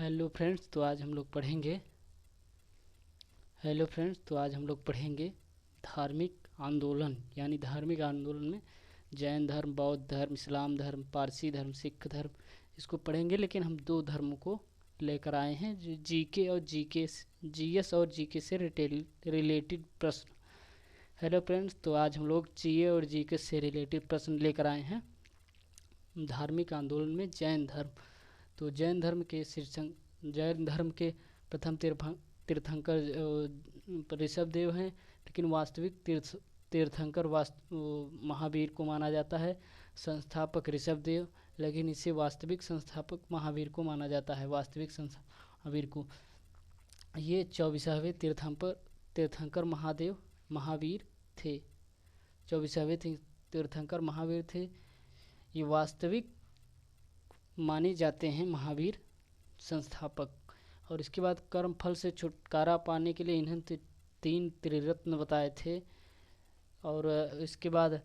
Hello friends, तो आज हम लोग पढ़ेंगे हेलो फ्रेंड्स तो आज हम लोग पढ़ेंगे धार्मिक आंदोलन। यानी धार्मिक आंदोलन में जैन धर्म, बौद्ध धर्म, इस्लाम धर्म, पारसी धर्म, सिख धर्म, इसको पढ़ेंगे। लेकिन हम दो धर्मों को लेकर आए हैं जो जीके और जीएस और जीके से रिलेटेड प्रश्न। हेलो फ्रेंड्स, तो आज हम लोग जीए और जीके से रिलेटेड प्रश्न लेकर आए हैं। धार्मिक आंदोलन में जैन धर्म। तो जैन धर्म के प्रथम तीर्थंकर ऋषभ देव हैं, लेकिन वास्तविक तीर्थंकर महावीर को माना जाता है। संस्थापक ऋषभ देव, लेकिन इसे वास्तविक संस्थापक महावीर को माना जाता है। वास्तविक महावीर को ये 24वें तीर्थंकर महावीर थे। 24वें तीर्थंकर महावीर थे। ये वास्तविक माने जाते हैं महावीर संस्थापक। और इसके बाद कर्म फल से छुटकारा पाने के लिए इन्होंने 3 त्रिरत्न बताए थे। और इसके बाद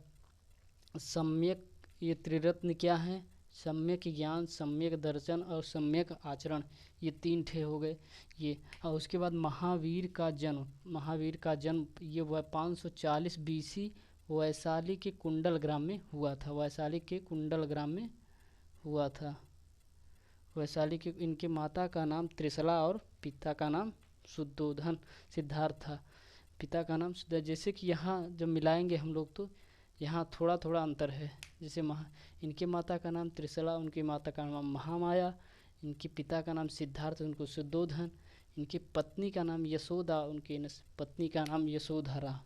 सम्यक, ये त्रिरत्न क्या हैं? सम्यक ज्ञान, सम्यक दर्शन और सम्यक आचरण, ये 3 ठे हो गए ये। और उसके बाद महावीर का जन्म ये 540 BC वैशाली के कुंडल ग्राम में हुआ था। वैशाली के इनके माता का नाम त्रिशला और पिता का नाम सिद्धार्थ था। पिता का नाम सिद्धार्थ। जैसे कि यहाँ जब मिलाएंगे हम लोग तो यहाँ थोड़ा थोड़ा अंतर है। जैसे इनके माता का नाम त्रिशला, उनकी माता का नाम महामाया, इनके पिता का नाम सिद्धार्थ, उनको शुद्धोधन, इनकी पत्नी का नाम यशोदा, उनकी पत्नी का नाम यशोधरा।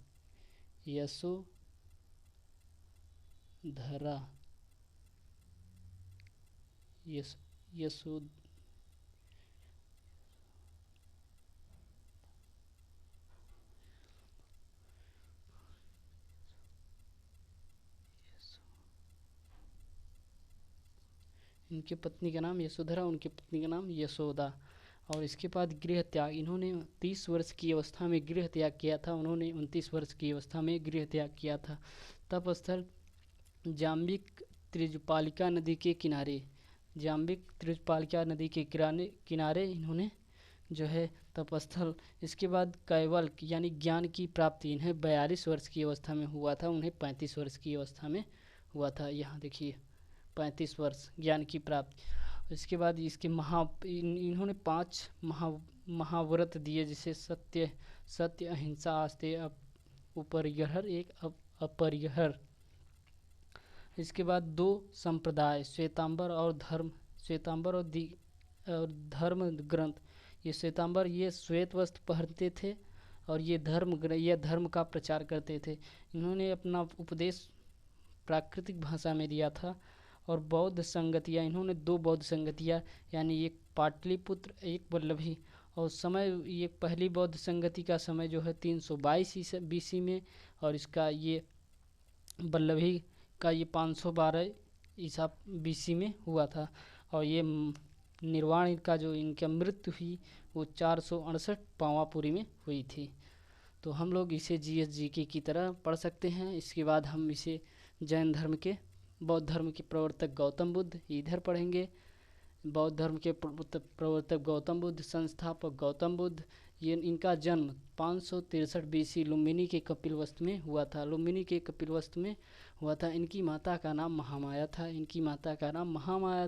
इनकी पत्नी का नाम यशोधरा, उनकी पत्नी का नाम यशोदा। और इसके बाद गृह त्याग, इन्होंने 30 वर्ष की अवस्था में गृह त्याग किया था। उन्होंने 29 वर्ष की अवस्था में गृह त्याग किया था। तपस्थल जाम्बिक त्रिजुपालिका नदी के किनारे इन्होंने जो है तपस्थल। इसके बाद कैवल यानी ज्ञान की प्राप्ति इन्हें 42 वर्ष की अवस्था में हुआ था। उन्हें 35 वर्ष की अवस्था में हुआ था। यहाँ देखिए 35 वर्ष ज्ञान की प्राप्ति। इसके बाद इसके इन्होंने 5 महाव्रत दिए, जिसे सत्य, अहिंसा, आस्तेय, उपरिहर, एक अपरिहर। इसके बाद 2 संप्रदाय, श्वेतांबर और धर्म ग्रंथ। ये श्वेतांबर ये श्वेत वस्त्र पहनते थे और ये धर्म का प्रचार करते थे। इन्होंने अपना उपदेश प्राकृतिक भाषा में दिया था। और बौद्ध संगतियाँ, इन्होंने 2 बौद्ध संगतियाँ, यानी एक पाटलिपुत्र, एक वल्लभी। और समय, ये पहली बौद्ध संगति का समय जो है 322 BC में, और इसका ये वल्लभी का ये 512 ईसा BC में हुआ था। और ये निर्वाण का जो इनकी मृत्यु हुई वो 468 पावापुरी में हुई थी। तो हम लोग इसे GSGK की तरह पढ़ सकते हैं। इसके बाद हम इसे बौद्ध धर्म के प्रवर्तक गौतम बुद्ध इधर पढ़ेंगे। बौद्ध धर्म के प्रवर्तक गौतम बुद्ध, संस्थापक गौतम बुद्ध। ये इनका जन्म 563 BC लुम्बिनी के कपिलवस्तु में हुआ था। इनकी माता का नाम महामाया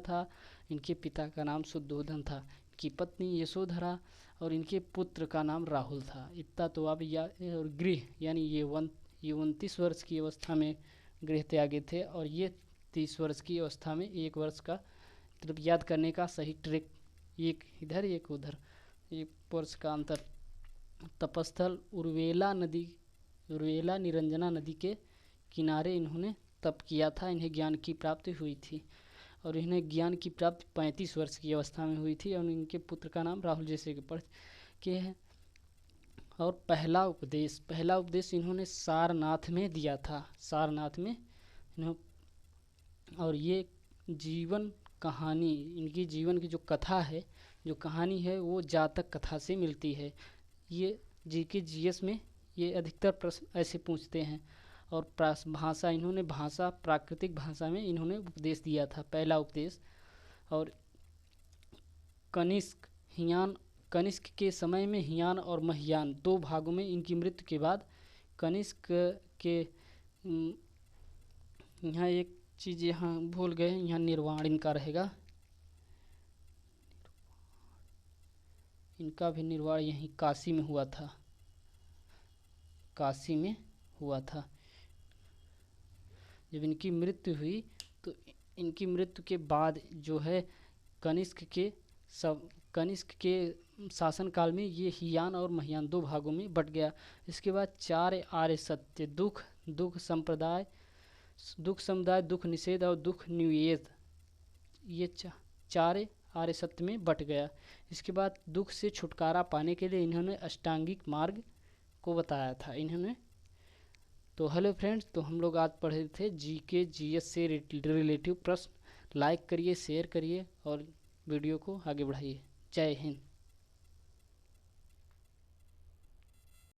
था। इनके पिता का नाम शुद्धोधन था। इनकी पत्नी यशोधरा और इनके पुत्र का नाम राहुल था। इतना तो आप और गृह, यानी ये 29 वर्ष की अवस्था में गृह त्यागे थे, और ये 30 वर्ष की अवस्था में 1 वर्ष का मतलब याद करने का सही ट्रिक, एक इधर एक उधर, 1 वर्ष का अंतर। तपस्थल उर्वेला निरंजना नदी के किनारे इन्होंने तप किया था। इन्हें ज्ञान की प्राप्ति हुई थी, और इन्हें ज्ञान की प्राप्ति 35 वर्ष की अवस्था में हुई थी। और इनके पुत्र का नाम राहुल, जैसे कि पढ़ के है। और पहला उपदेश इन्होंने सारनाथ में दिया था। और ये जीवन कहानी, इनकी जीवन की जो कहानी है वो जातक कथा से मिलती है। ये GK GS में ये अधिकतर प्रश्न ऐसे पूछते हैं। और प्राकृतिक भाषा में इन्होंने उपदेश दिया था, पहला उपदेश। और हियान कनिष्क के समय में हियान और महियान दो भागों में इनकी मृत्यु के बाद कनिष्क के यहाँ एक चीज़ यहाँ भूल गए, यहाँ निर्वाण इनका रहेगा, इनका भी निर्वाण यहीं काशी में हुआ था, काशी में हुआ था। जब इनकी मृत्यु हुई तो इनकी मृत्यु के बाद जो है कनिष्क के शासनकाल में ये हियान और महियान दो भागों में बट गया। इसके बाद 4 आर्य सत्य, दुख समुदाय, दुख निषेध और दुख निवेद, ये 4 आर्य सत्य में बट गया। इसके बाद दुख से छुटकारा पाने के लिए इन्होंने अष्टांगिक मार्ग को बताया था इन्होंने। तो हेलो फ्रेंड्स, तो हम लोग आज पढ़े थे जीके जीएस से रिलेटिव प्रश्न। लाइक करिए, शेयर करिए और वीडियो को आगे बढ़ाइए। जय हिंद।